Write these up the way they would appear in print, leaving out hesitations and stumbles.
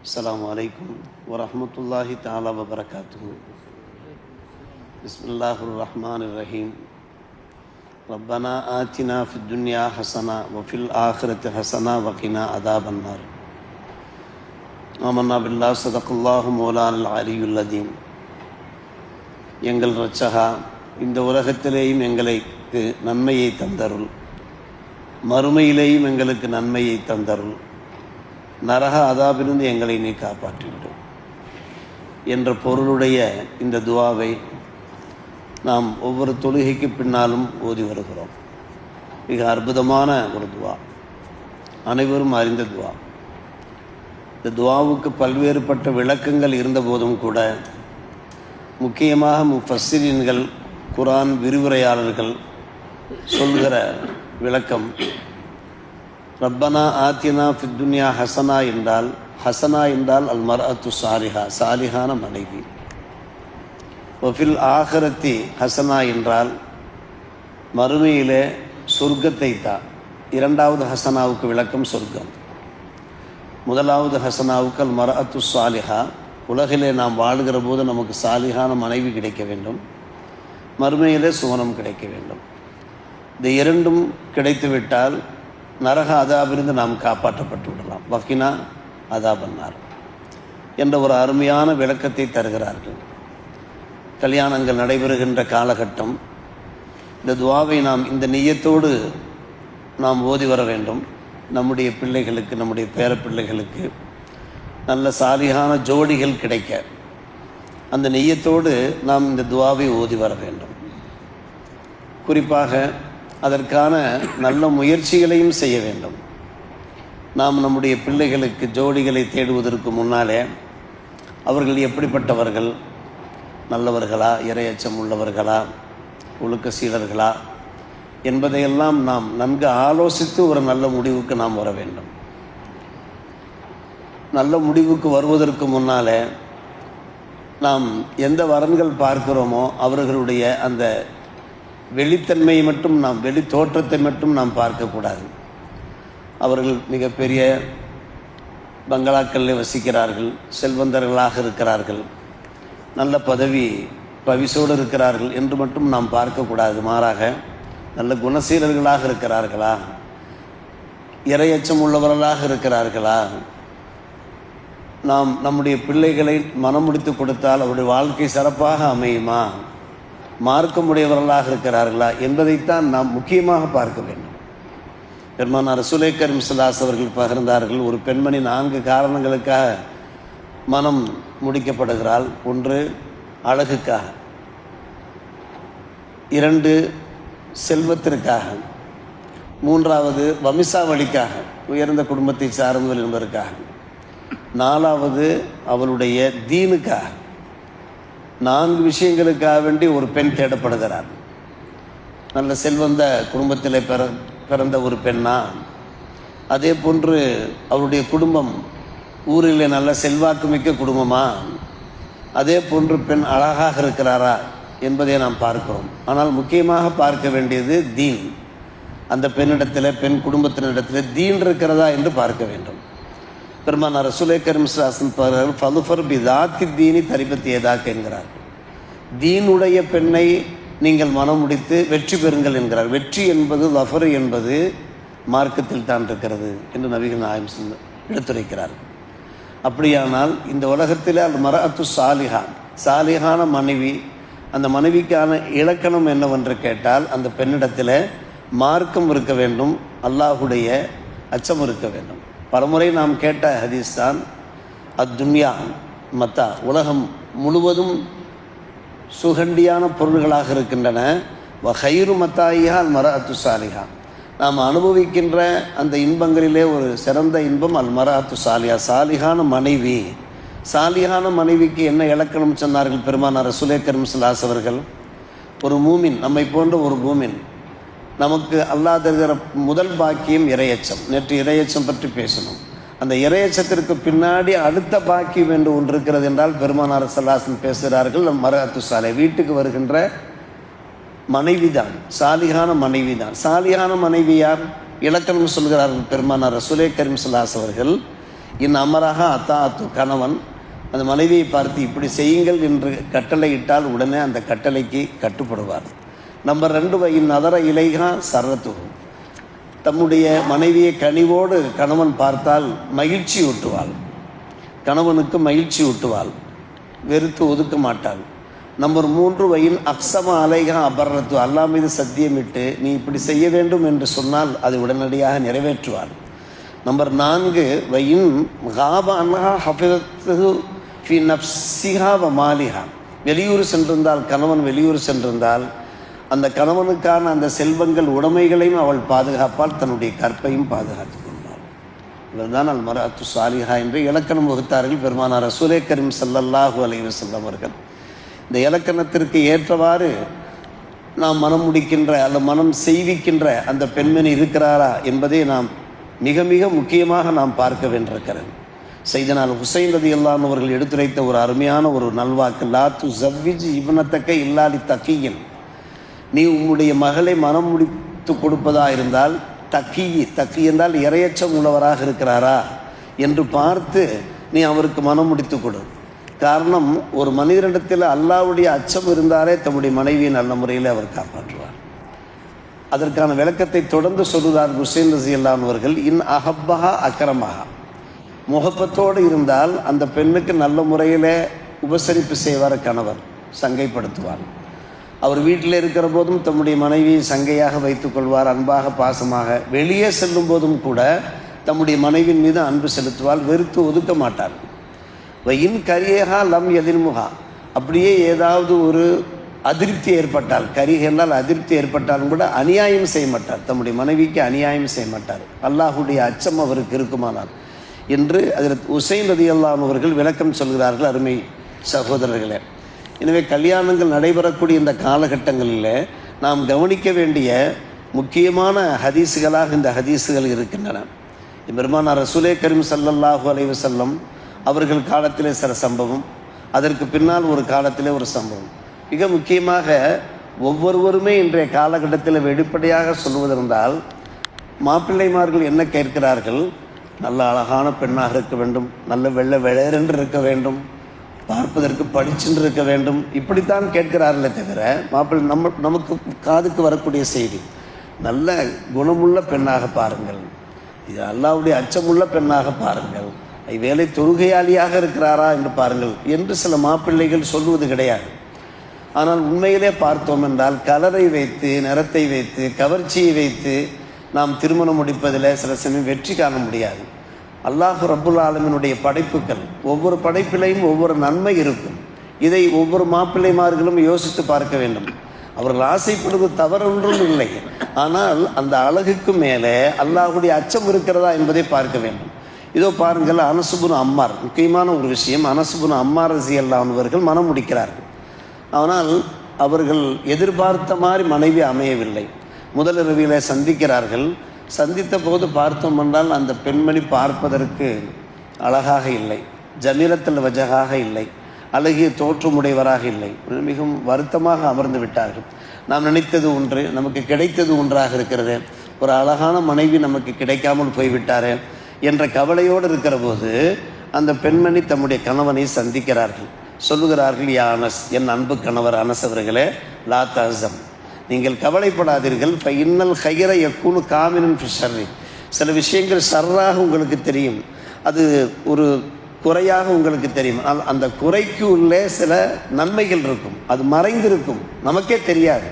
السلام عليكم ورحمة الله تعالى وبركاته. بسم الله الرحمن الرحيم. ربنا آتنا في الدنيا حسنة وفي الآخرة حسنة وقنا عذاب النار. آمنا بالله صدق الله مولانا العلي العظيم. எங்கள் இரட்சகா, இந்த உலகத்திலேயும் எங்களுக்கு நன்மையை தந்தருள், மறுமையிலேயும் எங்களுக்கு நன்மையை தந்தருள், நரக அதாபிலிருந்து எங்களை நீ காப்பாற்றிவிடும் என்ற பொருளுடைய இந்த துவாவை நாம் ஒவ்வொரு தொழுகைக்கு பின்னாலும் ஓதி வருகிறோம். மிக அற்புதமான ஒரு துவா, அனைவரும் அறிந்த துவா. இந்த துவாவுக்கு பல்வேறுபட்ட விளக்கங்கள் இருந்தபோதும் கூட முக்கியமாக முஃபஸ்ஸிரீன்கள், குர்ஆன் விரிவுரையாளர்கள் சொல்கிற விளக்கம், ரப்பனா ஆத்தினா ஃபித் துன்யா ஹசனா என்றால், ஹசனா என்றால் அல் மர்அத்து சாலிஹா, சாலிஹான மனைவி. வஃபில் ஆஹிரத்தி ஹசனா என்றால் மறுமையிலே சொர்க்கத்தை தா. இரண்டாவது ஹசனாவுக்கு விளக்கம் சொர்க்கம். முதலாவது ஹசனாவுக்கு அல் மர்அத்து சாலிஹா, உலகிலே நாம் வாழ்கிற போது நமக்கு சாலிஹான மனைவி கிடைக்க வேண்டும், மறுமையிலே சுவனம் கிடைக்க வேண்டும். இந்த இரண்டும் கிடைத்துவிட்டால் நரக அதாபிலிருந்து நாம் காப்பாற்றப்பட்டு விடலாம். வக்கினா அதாபன்னார் என்ற ஒரு அருமையான விளக்கத்தை தருகிறார்கள். கல்யாணங்கள் நடைபெறுகின்ற காலகட்டம், இந்த துவாவை நாம் இந்த நிய்யத்தோடு நாம் ஓதி வர வேண்டும். நம்முடைய பிள்ளைகளுக்கு, நம்முடைய பேர பிள்ளைகளுக்கு நல்ல சாலிகான ஜோடிகள் கிடைக்க அந்த நிய்யத்தோடு நாம் இந்த துவாவை ஓதி வர வேண்டும். குறிப்பாக அதற்கான நல்ல முயற்சிகளையும் செய்ய வேண்டும். நாம் நம்முடைய பிள்ளைகளுக்கு ஜோடிகளை தேடுவதற்கு முன்னாலே அவர்கள் எப்படிப்பட்டவர்கள், நல்லவர்களா, இறையச்சம் உள்ளவர்களா, ஒழுக்க சீலர்களா என்பதையெல்லாம் நாம் நன்கு ஆலோசித்து ஒரு நல்ல முடிவுக்கு நாம் வர வேண்டும். நல்ல முடிவுக்கு வருவதற்கு முன்னாலே நாம் எந்த வரன்கள் பார்க்கிறோமோ அவர்களுடைய அந்த வெளித்தன்மையை மட்டும், நாம் வெளி தோற்றத்தை மட்டும் நாம் பார்க்கக்கூடாது. அவர்கள் மிகப்பெரிய பங்களாக்களில் வசிக்கிறார்கள், செல்வந்தர்களாக இருக்கிறார்கள், நல்ல பவிசோடு இருக்கிறார்கள் என்று மட்டும் நாம் பார்க்கக்கூடாது. மாறாக நல்ல குணசீலர்களாக இருக்கிறார்களா, இறையச்சம் உள்ளவர்களாக இருக்கிறார்களா, நாம் நம்முடைய பிள்ளைகளை மனம் முடித்து கொடுத்தால் அவருடைய வாழ்க்கை சிறப்பாக அமையுமா, மார்க்கமுடையவர்களாக இருக்கிறார்களா என்பதைத்தான் நாம் முக்கியமாக பார்க்க வேண்டும். பெருமானார் ரசூலே கரீம் ஸல்லல்லாஹு அலைஹி அவர்கள் பகிர்ந்தார்கள், ஒரு பெண்மணி 4 காரணங்களுக்காக மனம் முடிக்கப்படுகிறாள். 1 அழகுக்காக, 2 செல்வத்திற்காக, 3வது வம்சாவளிக்காக, உயர்ந்த குடும்பத்தை சார்ந்தவள் என்பதற்காக, 4வது அவளுடைய தீனுக்காக. 4 விஷயங்களுக்காக வேண்டி ஒரு பெண் தேடப்படுகிறார். நல்ல செல்வந்த குடும்பத்தில் பிறந்த ஒரு பெண்ணா, அதே போன்று அவருடைய குடும்பம் ஊரில் நல்ல செல்வாக்கு மிக்க குடும்பமா, அதே போன்று பெண் அழகாக இருக்கிறாரா என்பதை நாம் பார்க்கிறோம். ஆனால் முக்கியமாக பார்க்க வேண்டியது தீன். அந்த பெண்ணிடத்தில், பெண் குடும்பத்தினிடத்தில் தீன் இருக்கிறதா என்று பார்க்க வேண்டும். பெருமானார் ரசூலே கரீம் ஸல்லல்லாஹு அலைஹி ஃபலுஃபர் பிதாத்தி தீனி தரிபத்தி ஏதாக்க என்கிறார். தீனுடைய பெண்ணை நீங்கள் மனம் முடித்து வெற்றி பெறுங்கள் என்கிறார். வெற்றி என்பது, லஃபர் என்பது மார்க்கத்தில் தான் இருக்கிறது என்று நபிகள் நாயகம் எடுத்துரைக்கிறார். அப்படியானால் இந்த உலகத்தில் அல் மர்அத்து சாலிஹா, சாலிஹான மனைவி, அந்த மனைவிக்கான இலக்கணம் என்னவென்று கேட்டால், அந்த பெண்ணிடத்தில் மார்க்கம் இருக்க வேண்டும், அல்லாஹுடைய அச்சம் இருக்க வேண்டும். பலமுறை நாம் கேட்ட ஹதீஸ் தான், அத்துன்யா மத்தா, உலகம் முழுவதும் சுகண்டியான பொருள்களாக இருக்கின்றன, வஹைரு மத்தாயிஹா அல் மர்அத்து சாலிஹா, நாம் அனுபவிக்கின்ற அந்த இன்பங்களிலே ஒரு சிறந்த இன்பம் அல் மர்அத்து சாலிஹா, சாலிஹான மனைவி. சாலிஹான மனைவிக்கு என்ன இலக்கணம் சொன்னார்கள் பெருமானார் ரசூலே கரீம் ஸல்லல்லாஹு அலைஹி அவர்கள்? ஒரு மூமின், நம்மை போன்ற ஒரு மூமின், நமக்கு அல்லாஹ் தருகிற முதல் பாக்கியம் இறையச்சம். நேற்று இறையச்சம் பற்றி பேசணும். அந்த இறையச்சத்திற்கு பின்னாடி அடுத்த பாக்கியம் என்று ஒன்று இருக்கிறது என்றால் பெருமானார் ஸல்லல்லாஹு அலைஹி பேசுகிறார்கள், மர்அத்து சாலிஹா, வீட்டுக்கு வருகின்ற மனைவி தான், சாலிஹான மனைவி தான். சாலிஹான மனைவி யார்? இலக்கணம் சொல்கிறார்கள் பெருமானார் ரசூலே கரீம் ஸல்லல்லாஹு அலைஹி அவர்கள். இன் அமராக அத்தாத்து கணவன் அந்த மனைவியை பார்த்து இப்படி செய்யுங்கள் என்று கட்டளையிட்டால் உடனே அந்த கட்டளைக்கு கட்டுப்படுவார். நம்பர் 2, வையின் நதர இலைகா சரத்து, தம்முடைய மனைவியை கனிவோடு கணவன் பார்த்தால் மகிழ்ச்சி ஊட்டுவாள், கணவனுக்கு மகிழ்ச்சி ஊட்டுவாள், வெறுத்து ஒதுக்க மாட்டாள். நம்பர் 3, வையின் அக்ஸம அலைகா அபர்ரத்து, அல்லாஹ் மீது சத்தியமிட்டு நீ இப்படி செய்ய வேண்டும் என்று சொன்னால் அதை உடனடியாக நிறைவேற்றுவாள். நம்பர் 4, வையின் காப அன்ஹா ஹஃபிதத்து ஃபி நஃப்ஸிஹா வ மாலிஹா, வெளியூர் சென்றிருந்தால், கணவன் வெளியூர் சென்றிருந்தால் அந்த கணவனுக்கான அந்த செல்வங்கள் உடைமைகளையும் அவள் பாதுகாப்பால், தன்னுடைய கற்பையும் பாதுகாத்து கொண்டாள். இவர்தான் அல் மர்அத்து சாலிஹா என்று இலக்கணம் வகுத்தார்கள் பெருமானார் ரசூலே கரீம் ஸல்லல்லாஹு அலைஹி வஸல்லம் அவர்கள். இந்த இலக்கணத்திற்கு ஏற்றவாறு நாம் மனம் முடிக்கின்ற அல்ல மனம் செய்விக்கின்ற அந்த பெண்மணி இருக்கிறாரா என்பதை நாம் மிக மிக முக்கியமாக நாம் பார்க்க வேண்டியிருக்கிறது. சையதுனா ஹுசைன் ரலியல்லாஹு அன்ஹு அவர்கள் எடுத்துரைத்த ஒரு அருமையான ஒரு நல்வாக்கு, லா துஸவ்விஜ் இப்னதக இல்லா லித்தகியின், நீ உம்முடைய மகளை மனம் முடித்து கொடுப்பதா இருந்தால் தக்கி என்றால் இரையச்சம் உள்ளவராக இருக்கிறாரா என்று பார்த்து நீ அவருக்கு மனம் முடித்து கொடு. காரணம், ஒரு மனிதனிடத்தில் அல்லாஹ்வுடைய அச்சம் இருந்தாலே தம்முடைய மனைவியை நல்ல முறையில் அவர் காப்பாற்றுவார். அதற்கான விளக்கத்தை தொடர்ந்து சொல்லுகிறார் ஹுசைன் ரலியல்லாஹு அன்ஹு அவர்கள், இன் அஹப்பஹா அக்ரமஹா, முகப்பத்தோடு இருந்தால் அந்த பெண்ணுக்கு நல்ல முறையில் உபசரிப்பு செய்வார் கணவர், சங்கைப்படுத்துவார். அவர் வீட்டில் இருக்கிற போதும் தம்முடைய மனைவியை சங்கையாக வைத்துக் கொள்வார், அன்பாக பாசமாக. வெளியே செல்லும் போதும் கூட தம்முடைய மனைவியின் மீது அன்பு செலுத்துவார், வெறுத்து ஒதுக்க மாட்டார். வையின் கரியேகா லம் எதிர்முகா, அப்படியே ஏதாவது ஒரு அதிருப்தி ஏற்பட்டால், கரிகளால் அதிருப்தி ஏற்பட்டாலும் கூட அநியாயம் செய்ய மாட்டார், தம்முடைய மனைவிக்கு அநியாயம் செய்ய மாட்டார், அல்லாஹுடைய அச்சம் அவருக்கு இருக்குமானார் என்று அதில் ஹுசைன் ரலியல்லாஹு அன்ஹு அவர்கள் விளக்கம் சொல்கிறார்கள். அருமை சகோதரர்களே, எனவே கல்யாணங்கள் நடைபெறக்கூடிய இந்த காலகட்டங்களில் நாம் கவனிக்க வேண்டிய முக்கியமான ஹதீஸுகளாக இந்த ஹதீஸுகள் இருக்கின்றன. பெருமானார் ரசூலே கரீம் ஸல்லல்லாஹு அலைஹி வஸல்லம் அவர்கள் காலத்திலே சில சம்பவம், அதற்கு பின்னால் ஒரு காலத்திலே ஒரு சம்பவம். மிக முக்கியமாக ஒவ்வொருவருமே இன்றைய காலகட்டத்தில் வெளிப்படையாக சொல்வதென்றால், மாப்பிள்ளைமார்கள் என்ன கேட்கிறார்கள், நல்ல அழகான பெண்ணாக இருக்க வேண்டும், நல்ல வெள்ளை வெளேரென்று இருக்க வேண்டும், பார்ப்பதற்கு படிச்சென்று இருக்க வேண்டும், இப்படித்தான் கேட்கிறார்களே தவிர மாப்பிள்ளை நமக்கு காதுக்கு வரக்கூடிய செய்தி, நல்ல குணமுள்ள பெண்ணாக பாருங்கள், இது அல்லாஹ்வுடைய அச்சமுள்ள பெண்ணாக பாருங்கள், வேலை தொழுகையாளியாக இருக்கிறாரா என்று பாருங்கள் என்று சில மாப்பிள்ளைகள் சொல்வது கிடையாது. ஆனால் உண்மையிலே பார்த்தோம் என்றால் கலரை வைத்து, நிறத்தை வைத்து, கவர்ச்சியை வைத்து நாம் திருமணம் முடிப்பதில் சில சமயம் வெற்றி காண முடியாது. அல்லாஹ் ரப்புல் ஆலமீனுடைய படைப்புகள், ஒவ்வொரு படைப்பிலையும் ஒவ்வொரு நன்மை இருக்கும். இதை ஒவ்வொரு மாப்பிள்ளைமார்களும் யோசித்து பார்க்க வேண்டும். அவர்கள் ஆசைப்படுவது தவறொன்றும் இல்லை, ஆனால் அந்த அழகுக்கு மேலே அல்லாஹ்வுடைய அச்சம் இருக்கிறதா என்பதை பார்க்க வேண்டும். இதோ பாருங்கள், அனஸ் இப்னு அம்மார், முக்கியமான ஒரு விஷயம், அனஸ் இப்னு அம்மார் ரலியல்லாஹு அன்ஹு அவர்கள் மனம் முடிக்கிறார்கள். ஆனால் அவர்கள் எதிர்பார்த்த மாதிரி மனைவி அமையவில்லை. முதல் இரவிலே சந்திக்கிறார்கள். சந்தித்த போது பார்த்தோம் என்றால் அந்த பெண்மணி பார்ப்பதற்கு அழகாக இல்லை, ஜமீலத்தில் வஜகாக இல்லை, அழகிய தோற்றமுடையவராக இல்லை. மிகவும் வருத்தமாக அமர்ந்து விட்டார்கள். நாம் நினைத்தது ஒன்று, நமக்கு கிடைத்தது ஒன்றாக இருக்கிறது, ஒரு அழகான மனைவி நமக்கு கிடைக்காமல் போய்விட்டாரே என்ற கவலையோடு இருக்கிற போது அந்த பெண்மணி தம்முடைய கணவனை சந்திக்கிறார்கள். சொல்லுகிறார்கள், யா அனஸ், என் அன்பு கணவர் அனஸ் அவர்களே, லா தஹ்சன், நீங்கள் கவலைப்படாதீர்கள், ஃபஇன்னல் கைர யக்கூனு காமினன் ஃபி ஷர்ரி, சில விஷயங்கள் ஷர்ராக உங்களுக்கு தெரியும், அது ஒரு குறையாக உங்களுக்கு தெரியும், அந்த குறைக்கு உள்ளே சில நன்மைகள் இருக்கும், அது மறைந்திருக்கும், நமக்கே தெரியாது.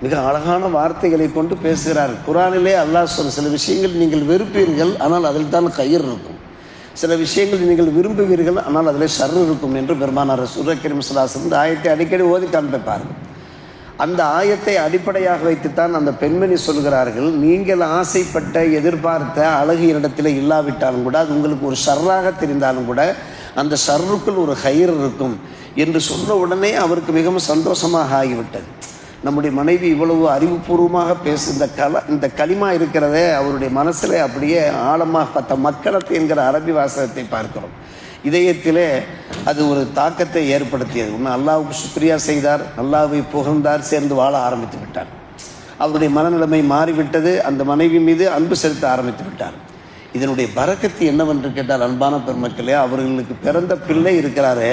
மிக அழகான வார்த்தைகளை கொண்டு பேசுகிறார். குர்ஆனிலே அல்லாஹ் சொல்ல, சில விஷயங்கள் நீங்கள் வெறுப்பீர்கள், ஆனால் அதில் தான் கயிறு இருக்கும், சில விஷயங்கள் நீங்கள் விரும்புவீர்கள், ஆனால் அதில் ஷர்ரு இருக்கும் என்று பெருமானார் ரசூலுல்லாஹி கரீம் ஸல்லல்லாஹு அலைஹி வஸல்லம் இந்த ஆயத்தை அடிக்கடி ஓதி காண்பிப்பார்கள். அந்த ஆயத்தை அடிப்படையாக வைத்துத்தான் அந்த பெண்மணி சொல்கிறார்கள், நீங்கள் ஆசைப்பட்ட எதிர்பார்த்த அழகு இடத்துல இல்லாவிட்டாலும் கூட, அது உங்களுக்கு ஒரு ஷர்ராக தெரிந்தாலும் கூட அந்த ஷர்ருக்குள் ஒரு கயிறு இருக்கும் என்று சொன்ன உடனே அவருக்கு மிகவும் சந்தோஷமாக ஆகிவிட்டது. நம்முடைய மனைவி இவ்வளவு அறிவுபூர்வமாக இந்த களிமா இருக்கிறதே அவருடைய மனசில் அப்படியே ஆழமாக மக்களத்தை என்கிற அரபி வாசகத்தை பார்க்கிறோம். இதயத்திலே அது ஒரு தாக்கத்தை ஏற்படுத்தியது. இன்னும் அல்லாஹ்வுக்கு சுக்ரியா செய்தார், அல்லாஹ்வை புகழ்ந்தார், சேர்ந்து வாழ ஆரம்பித்து விட்டார். அவருடைய மனநிலைமை மாறிவிட்டது, அந்த மனைவி மீது அன்பு செலுத்த ஆரம்பித்து விட்டார். இதனுடைய பரக்கத்து என்னவென்று கேட்டால், அன்பான பெருமக்களே, அவர்களுக்கு பிறந்த பிள்ளை இருக்கிறாரே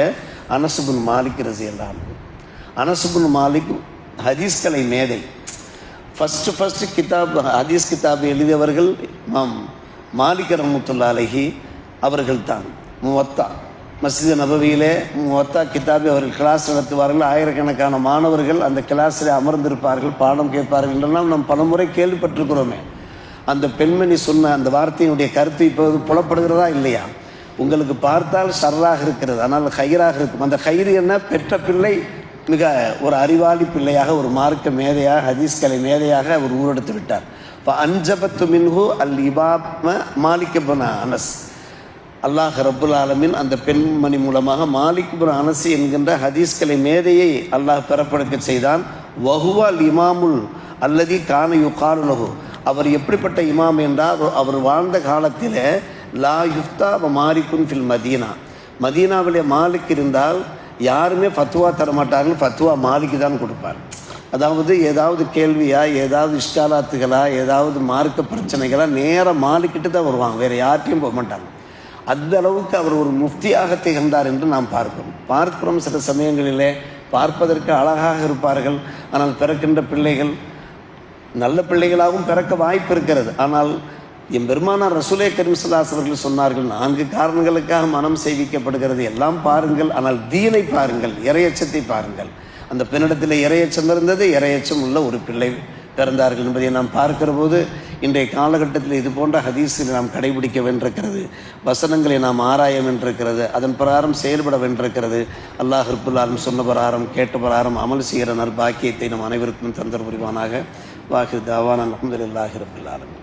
அனஸ் பின் மாலிக் ரலியல்லாஹு அன்ஹு. அனஸ் பின் மாலிக் ஹதீஸ்கலை மேதை. ஃபஸ்ட்டு கிதாப், ஹதீஸ் கிதாப் எழுதியவர்கள் இமாம் மாலிக் ரஹ்மத்துல்லாஹி அலைஹி அவர்கள் தான். முவத்தா மஸ்ஜித் நபவியிலே முவத்தா கிதாபி அவர்கள் கிளாஸ் நடத்துவார்கள். ஆயிரக்கணக்கான மாணவர்கள் அந்த கிளாஸில் அமர்ந்திருப்பார்கள், பாடம் கேட்பார்கள் என்றெல்லாம் நாம் பலமுறை கேள்விப்பட்டிருக்கிறோமே. அந்த பெண்மணி சொன்ன அந்த வார்த்தையினுடைய கருத்து இப்போது புலப்படுகிறதா இல்லையா? உங்களுக்கு பார்த்தால் ஷர்ராக இருக்கிறது, ஆனால் ஹைராக இருக்கும். அந்த ஹைர் என்ன? பெற்ற பிள்ளை மிக ஒரு அறிவாளி பிள்ளையாக, ஒரு மார்க்க மேதையாக, ஹதீஸ் கலை மேதையாக அவர் ஊரெடுத்து விட்டார். இப்போ அஞ்சபத்து மின்ஹு அல் இபாப் மாலிக் இப்னு அனஸ். அல்லாஹ் ரப்புல் ஆலமீன் அந்த பெண்மணி மூலமாக மாலிக் இப்னு அனஸ் என்கின்ற ஹதீஸ் கலை மேதையை அல்லாஹ் பெறப்படுக்க செய்தான். வஹுவா அல் இமாமுல் அல்லதி கான யுகாலு லஹு. அவர் எப்படிப்பட்ட இமாம் என்றால், அவர் வாழ்ந்த காலத்தில் லா யுஃப்தா வ மாலிகுன் ஃபில் மதீனா. மதீனாவிலே மாலிக் இருந்தால் யாருமே ஃபத்வா தரமாட்டார்கள், ஃபத்வா மாலிக்கு தான் கொடுப்பார். அதாவது ஏதாவது கேள்வியா, ஏதாவது இஷ்காலாத்துகளா, ஏதாவது மார்க்க பிரச்சனைகளா நேராக மாலிக்கிட்டு தான் வருவாங்க, வேறு யார்ட்டையும் போக மாட்டாங்க. அந்த அளவுக்கு அவர் ஒரு முஃப்தியாக திகழ்ந்தார் என்று நாம் பார்க்கிறோம். சில சமயங்களிலே பார்ப்பதற்கு அழகாக இருப்பார்கள், ஆனால் பிறக்கின்ற பிள்ளைகள் நல்ல பிள்ளைகளாகவும் பிறக்க வாய்ப்பு இருக்கிறது. ஆனால் என் பெருமானார் ரசூலே கரீம் ஸல்லல்லாஹு அலைஹி அவர்கள் சொன்னார்கள், 4 காரணங்களுக்காக மனம் செய்விக்கப்படுகிறது. எல்லாம் பாருங்கள், ஆனால் தீனை பாருங்கள், இறையச்சத்தை பாருங்கள். அந்த பெண்ணிடத்தில் இறையச்சம் இருந்தது, இறையச்சம் உள்ள ஒரு பிள்ளை பிறந்தார்கள் என்பதை நாம் பார்க்கிற போது, இன்றைய காலகட்டத்தில் இது போன்ற ஹதீஸை நாம் கடைபிடிக்க வேண்டியிருக்கிறது, வசனங்களை நாம் ஆராய வேண்டியிருக்கிறது, அதன் பிரகாரம் செயல்பட வேண்டியிருக்கிறது. அல்லாஹ் ரப்புல் ஆலமீன் சொன்ன பிரகாரம் கேட்ட பிரகாரம் அமல் செய்கிற நல் பாக்கியத்தை நம் அனைவருக்கும் தந்தர் புரிவானாக. வாஹிர் தாவானா அல்ஹம்துலில்லாஹி ரப்பில் ஆலமீன்.